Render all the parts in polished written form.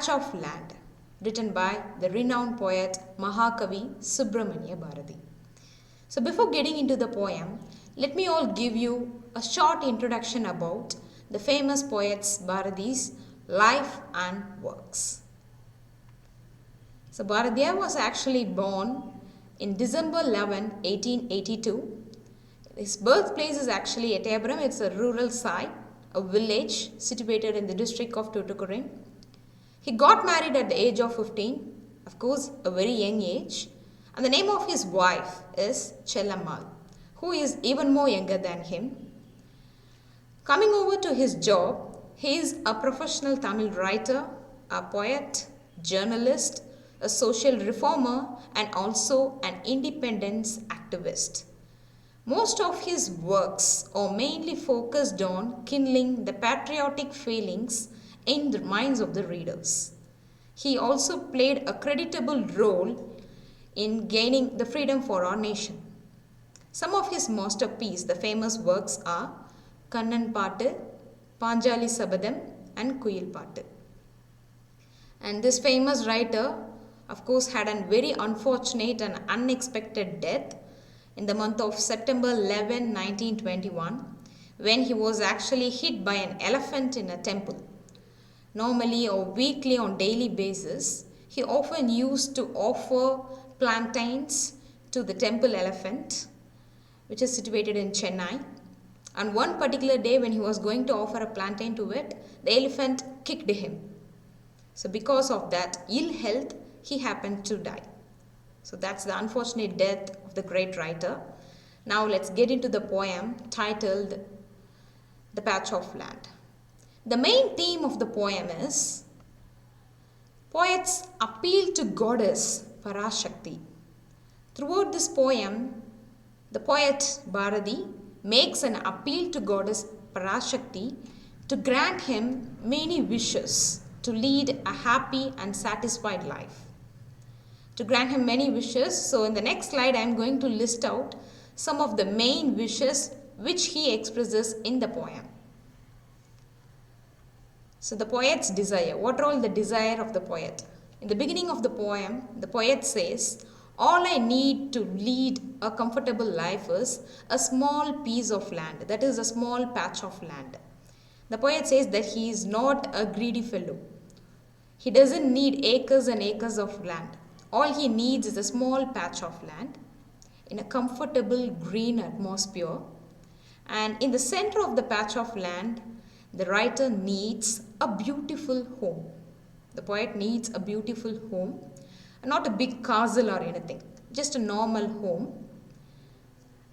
Patch of Land, written by the renowned poet Mahakavi Subramanya Bharati. So before getting into the poem, let me all give you a short introduction about the famous poet's Bharati's life and works. So Bharatiya was actually born in December 11, 1882. His birthplace is actually at Abram. It's a rural site, a village situated in the district of Tuticorin. He got married at the age of 15, of course a very young age, and the name of his wife is Chellammal, who is even more younger than him. Coming over to his job, he is a professional Tamil writer, a poet, journalist, a social reformer, and also an independence activist. Most of his works are mainly focused on kindling the patriotic feelings in the minds of the readers. He also played a creditable role in gaining the freedom for our nation. Some of his masterpieces, the famous works are Kannan Paattu, Panjali Sabadam, and Kuyil Paattu. And this famous writer, of course, had a very unfortunate and unexpected death in the month of September 11, 1921, when he was actually hit by an elephant in a temple. Normally or weekly on daily basis, he often used to offer plantains to the temple elephant, which is situated in Chennai. And one particular day when he was going to offer a plantain to it, the elephant kicked him. So because of that ill health, he happened to die. So that's the unfortunate death of the great writer. Now let's get into the poem titled The Patch of Land. The main theme of the poem is poet's appeal to goddess Parashakti. Throughout this poem, the poet Bharati makes an appeal to goddess Parashakti to grant him many wishes to lead a happy and satisfied life. To grant him many wishes. So in the next slide, I am going to list out some of the main wishes which he expresses in the poem. So the poet's desire. What are all the desire of the poet? In the beginning of the poem, the poet says, all I need to lead a comfortable life is a small piece of land. That is a small patch of land. The poet says that he is not a greedy fellow. He doesn't need acres and acres of land. All he needs is a small patch of land in a comfortable green atmosphere. And in the center of the patch of land, the writer needs a beautiful home. The poet needs a beautiful home, not a big castle or anything, just a normal home.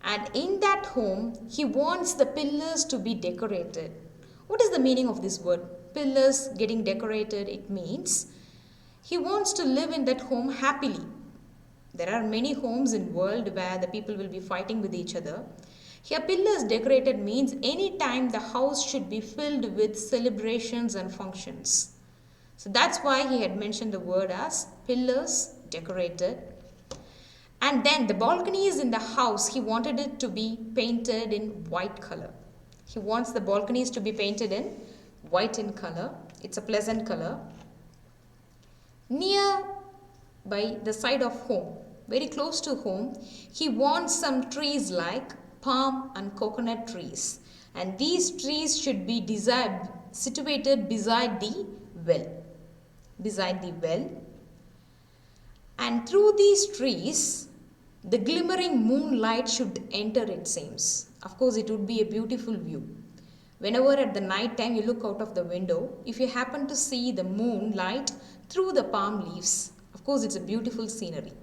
And in that home, he wants the pillars to be decorated. What is the meaning of this word? Pillars getting decorated, it means he wants to live in that home happily. There are many homes in the world where the people will be fighting with each other. Here, pillars decorated means any time the house should be filled with celebrations and functions. So that's why he had mentioned the word as pillars decorated. And then the balconies in the house, he wanted it to be painted in white color. He wants the balconies to be painted in white in color. It's a pleasant color. Near by the side of home, very close to home, he wants some trees like palm and coconut trees. And these trees should be situated beside the well. And through these trees, the glimmering moonlight should enter, it seems. Of course, it would be a beautiful view. Whenever at the night time you look out of the window, if you happen to see the moonlight through the palm leaves, of course, it's a beautiful scenery.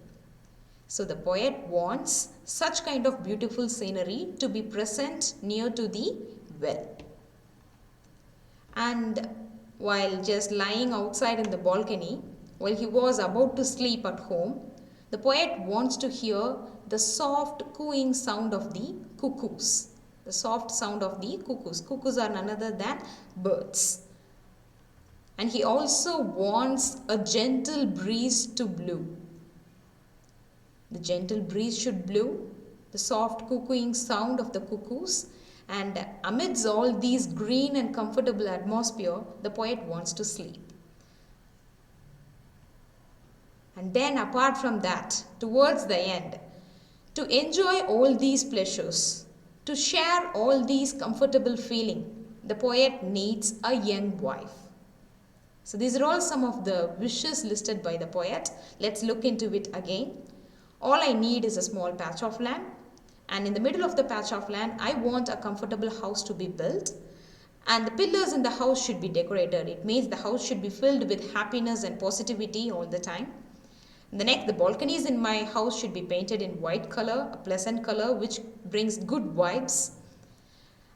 So the poet wants such kind of beautiful scenery to be present near to the well. And while just lying outside in the balcony, while he was about to sleep at home, the poet wants to hear the soft cooing sound of the cuckoos. The soft sound of the cuckoos. Cuckoos are none other than birds. And he also wants a gentle breeze to blow. The gentle breeze should blow, the soft cuckooing sound of the cuckoos, and amidst all these green and comfortable atmosphere, the poet wants to sleep. And then apart from that, towards the end, to enjoy all these pleasures, to share all these comfortable feeling, the poet needs a young wife. So these are all some of the wishes listed by the poet. Let's look into it again. All I need is a small patch of land, and in the middle of the patch of land, I want a comfortable house to be built, and the pillars in the house should be decorated. It means the house should be filled with happiness and positivity all the time. The next, the balconies in my house should be painted in white color, a pleasant color which brings good vibes.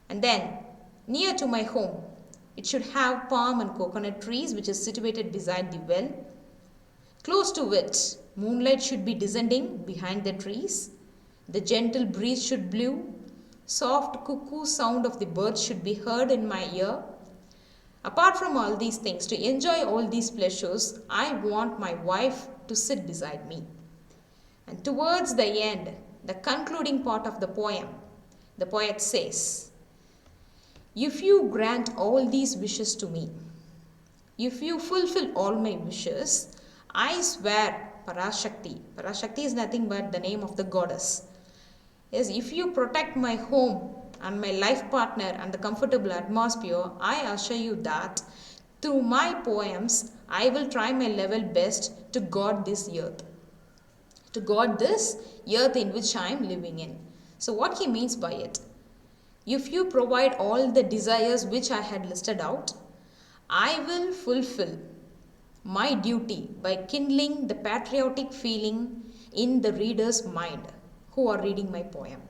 And then, near to my home, it should have palm and coconut trees which is situated beside the well. Close to it, moonlight should be descending behind the trees. The gentle breeze should blow. Soft cuckoo sound of the birds should be heard in my ear. Apart from all these things, to enjoy all these pleasures, I want my wife to sit beside me. And towards the end, the concluding part of the poem, the poet says, if you grant all these wishes to me, if you fulfill all my wishes, I swear, Parashakti is nothing but the name of the goddess. Yes, if you protect my home and my life partner and the comfortable atmosphere, I assure you that through my poems, I will try my level best to guard this earth. To guard this earth in which I am living in. So what he means by it? If you provide all the desires which I had listed out, I will fulfill my duty by kindling the patriotic feeling in the reader's mind who are reading my poem.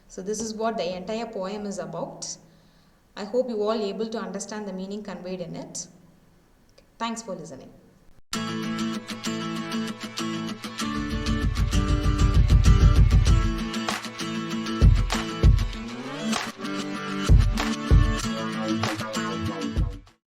So this is what the entire poem is about. I hope you all able to understand the meaning conveyed in it. Thanks for listening.